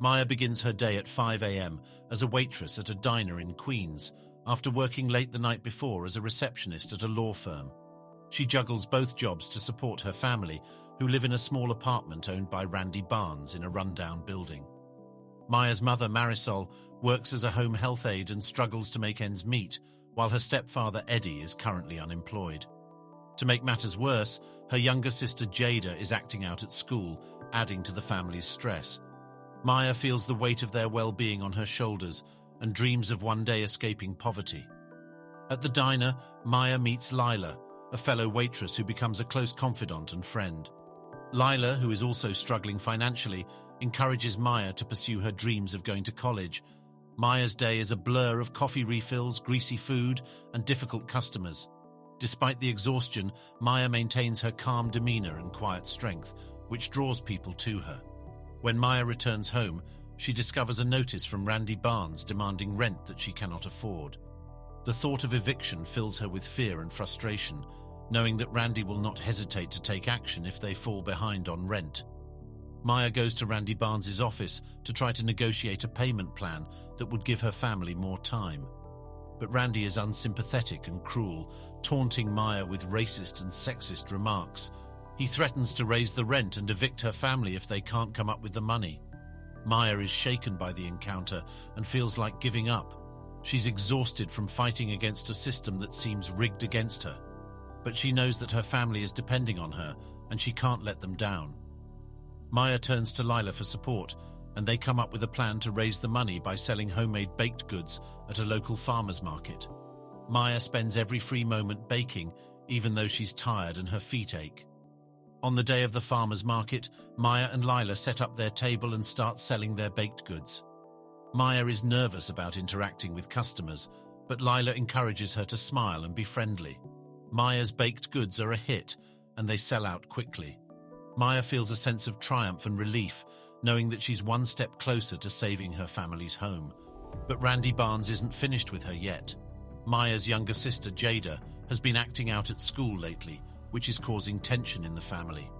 Maya begins her day at 5 a.m. as a waitress at a diner in Queens, after working late the night before as a receptionist at a law firm. She juggles both jobs to support her family, who live in a small apartment owned by Randy Barnes in a rundown building. Maya's mother, Marisol, works as a home health aide and struggles to make ends meet, while her stepfather, Eddie, is currently unemployed. To make matters worse, her younger sister, Jada, is acting out at school, adding to the family's stress. Maya feels the weight of their well-being on her shoulders and dreams of one day escaping poverty. At the diner, Maya meets Lila, a fellow waitress who becomes a close confidant and friend. Lila, who is also struggling financially, encourages Maya to pursue her dreams of going to college. Maya's day is a blur of coffee refills, greasy food, and difficult customers. Despite the exhaustion, Maya maintains her calm demeanor and quiet strength, which draws people to her. When Maya returns home, she discovers a notice from Randy Barnes demanding rent that she cannot afford. The thought of eviction fills her with fear and frustration, knowing that Randy will not hesitate to take action if they fall behind on rent. Maya goes to Randy Barnes's office to try to negotiate a payment plan that would give her family more time. But Randy is unsympathetic and cruel, taunting Maya with racist and sexist remarks. He threatens to raise the rent and evict her family if they can't come up with the money. Maya is shaken by the encounter and feels like giving up. She's exhausted from fighting against a system that seems rigged against her. But she knows that her family is depending on her, and she can't let them down. Maya turns to Lila for support, and they come up with a plan to raise the money by selling homemade baked goods at a local farmer's market. Maya spends every free moment baking, even though she's tired and her feet ache. On the day of the farmer's market, Maya and Lila set up their table and start selling their baked goods. Maya is nervous about interacting with customers, but Lila encourages her to smile and be friendly. Maya's baked goods are a hit, and they sell out quickly. Maya feels a sense of triumph and relief, knowing that she's one step closer to saving her family's home. But Randy Barnes isn't finished with her yet. Maya's younger sister, Jada, has been acting out at school lately, which is causing tension in the family.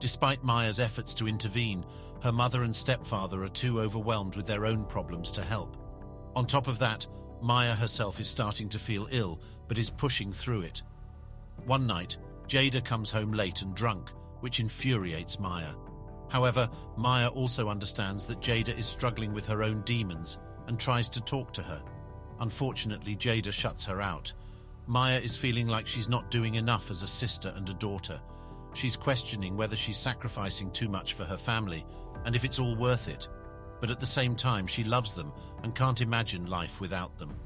Despite Maya's efforts to intervene, her mother and stepfather are too overwhelmed with their own problems to help. On top of that, Maya herself is starting to feel ill, but is pushing through it. One night, Jada comes home late and drunk, which infuriates Maya. However, Maya also understands that Jada is struggling with her own demons and tries to talk to her. Unfortunately, Jada shuts her out. Maya is feeling like she's not doing enough as a sister and a daughter. She's questioning whether she's sacrificing too much for her family and if it's all worth it. But at the same time, she loves them and can't imagine life without them.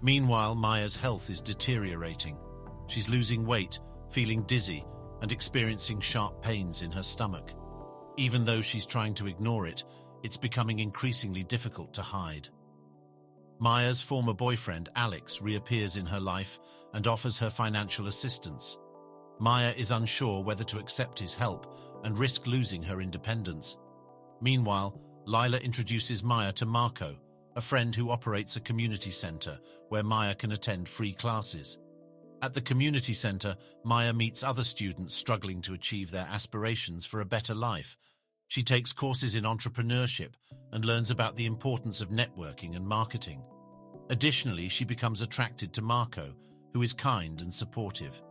Meanwhile, Maya's health is deteriorating. She's losing weight, feeling dizzy, and experiencing sharp pains in her stomach. Even though she's trying to ignore it, it's becoming increasingly difficult to hide. Maya's former boyfriend, Alex, reappears in her life and offers her financial assistance. Maya is unsure whether to accept his help and risk losing her independence. Meanwhile, Lila introduces Maya to Marco, a friend who operates a community center where Maya can attend free classes. At the community center, Maya meets other students struggling to achieve their aspirations for a better life. She takes courses in entrepreneurship and learns about the importance of networking and marketing. Additionally, she becomes attracted to Marco, who is kind and supportive.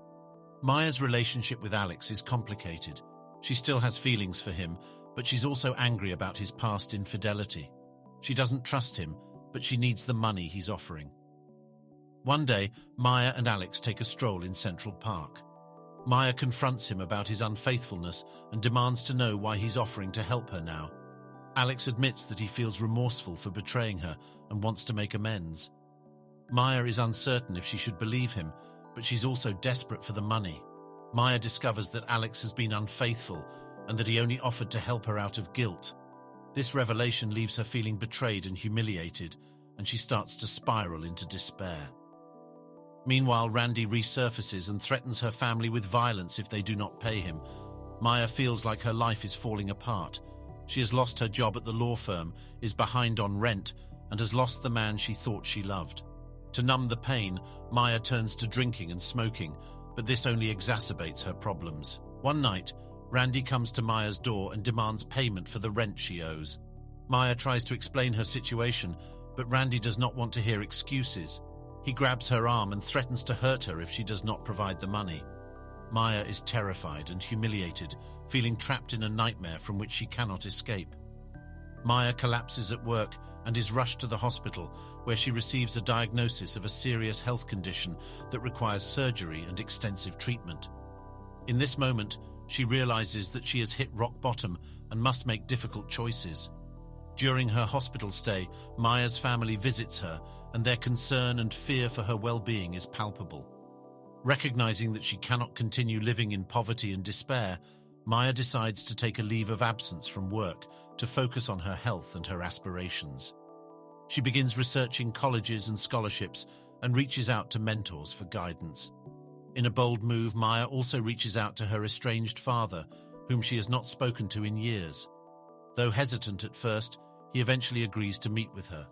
Maya's relationship with Alex is complicated. She still has feelings for him, but she's also angry about his past infidelity. She doesn't trust him, but she needs the money he's offering. One day, Maya and Alex take a stroll in Central Park. Maya confronts him about his unfaithfulness and demands to know why he's offering to help her now. Alex admits that he feels remorseful for betraying her and wants to make amends. Maya is uncertain if she should believe him, but she's also desperate for the money. Maya discovers that Alex has been unfaithful and that he only offered to help her out of guilt. This revelation leaves her feeling betrayed and humiliated, and she starts to spiral into despair. Meanwhile, Randy resurfaces and threatens her family with violence if they do not pay him. Maya feels like her life is falling apart. She has lost her job at the law firm, is behind on rent, and has lost the man she thought she loved. To numb the pain, Maya turns to drinking and smoking, but this only exacerbates her problems. One night, Randy comes to Maya's door and demands payment for the rent she owes. Maya tries to explain her situation, but Randy does not want to hear excuses. He grabs her arm and threatens to hurt her if she does not provide the money. Maya is terrified and humiliated, feeling trapped in a nightmare from which she cannot escape. Maya collapses at work and is rushed to the hospital, where she receives a diagnosis of a serious health condition that requires surgery and extensive treatment. In this moment, she realizes that she has hit rock bottom and must make difficult choices. During her hospital stay, Maya's family visits her, and their concern and fear for her well-being is palpable. Recognizing that she cannot continue living in poverty and despair, Maya decides to take a leave of absence from work to focus on her health and her aspirations. She begins researching colleges and scholarships and reaches out to mentors for guidance. In a bold move, Maya also reaches out to her estranged father, whom she has not spoken to in years. Though hesitant at first, he eventually agrees to meet with her.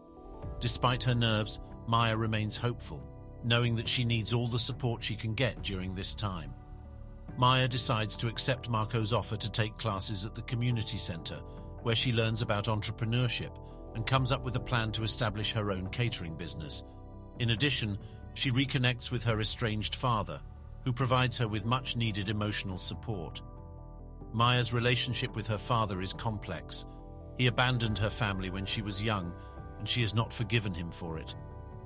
Despite her nerves, Maya remains hopeful, knowing that she needs all the support she can get during this time. Maya decides to accept Marco's offer to take classes at the community center, where she learns about entrepreneurship and comes up with a plan to establish her own catering business. In addition, she reconnects with her estranged father, who provides her with much-needed emotional support. Maya's relationship with her father is complex. He abandoned her family when she was young, and she has not forgiven him for it.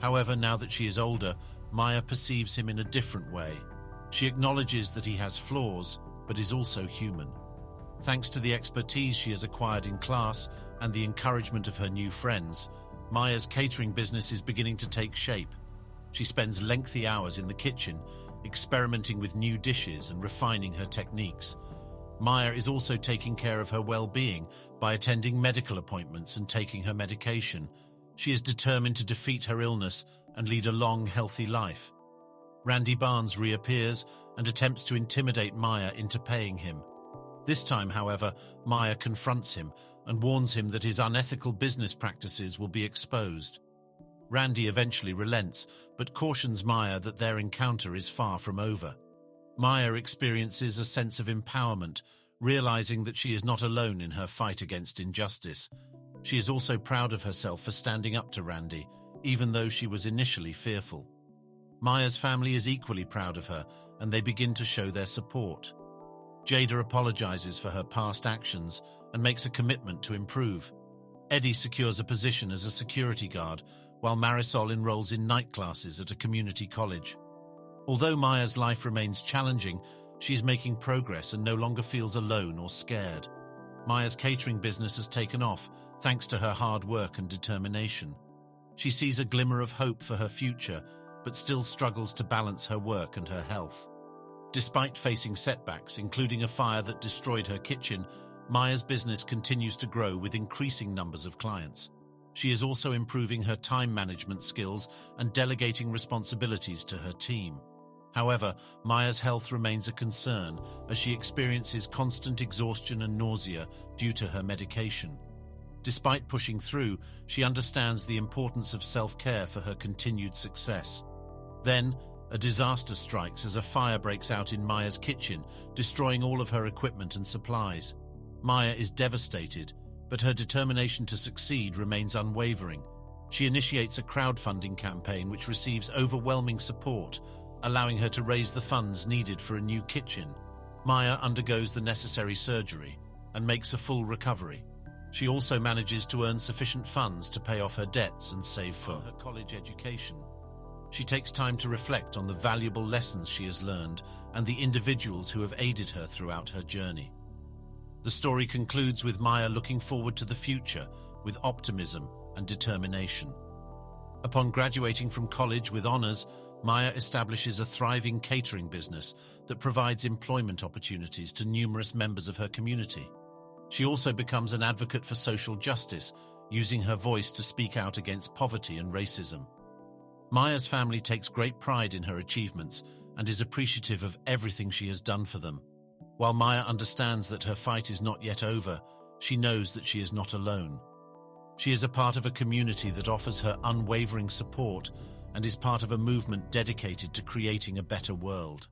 However, now that she is older, Maya perceives him in a different way. She acknowledges that he has flaws, but is also human. Thanks to the expertise she has acquired in class and the encouragement of her new friends, Maya's catering business is beginning to take shape. She spends lengthy hours in the kitchen, experimenting with new dishes and refining her techniques. Maya is also taking care of her well-being by attending medical appointments and taking her medication. She is determined to defeat her illness and lead a long, healthy life. Randy Barnes reappears and attempts to intimidate Maya into paying him. This time, however, Maya confronts him and warns him that his unethical business practices will be exposed. Randy eventually relents, but cautions Maya that their encounter is far from over. Maya experiences a sense of empowerment, realizing that she is not alone in her fight against injustice. She is also proud of herself for standing up to Randy, even though she was initially fearful. Maya's family is equally proud of her, and they begin to show their support. Jada apologizes for her past actions and makes a commitment to improve. Eddie secures a position as a security guard, while Marisol enrolls in night classes at a community college. Although Maya's life remains challenging, she is making progress and no longer feels alone or scared. Maya's catering business has taken off, thanks to her hard work and determination. She sees a glimmer of hope for her future, but still struggles to balance her work and her health. Despite facing setbacks, including a fire that destroyed her kitchen, Maya's business continues to grow with increasing numbers of clients. She is also improving her time management skills and delegating responsibilities to her team. However, Maya's health remains a concern as she experiences constant exhaustion and nausea due to her medication. Despite pushing through, she understands the importance of self-care for her continued success. Then, a disaster strikes as a fire breaks out in Maya's kitchen, destroying all of her equipment and supplies. Maya is devastated, but her determination to succeed remains unwavering. She initiates a crowdfunding campaign which receives overwhelming support, allowing her to raise the funds needed for a new kitchen. Maya undergoes the necessary surgery and makes a full recovery. She also manages to earn sufficient funds to pay off her debts and save for her college education. She takes time to reflect on the valuable lessons she has learned and the individuals who have aided her throughout her journey. The story concludes with Maya looking forward to the future with optimism and determination. Upon graduating from college with honors, Maya establishes a thriving catering business that provides employment opportunities to numerous members of her community. She also becomes an advocate for social justice, using her voice to speak out against poverty and racism. Maya's family takes great pride in her achievements and is appreciative of everything she has done for them. While Maya understands that her fight is not yet over, she knows that she is not alone. She is a part of a community that offers her unwavering support and is part of a movement dedicated to creating a better world.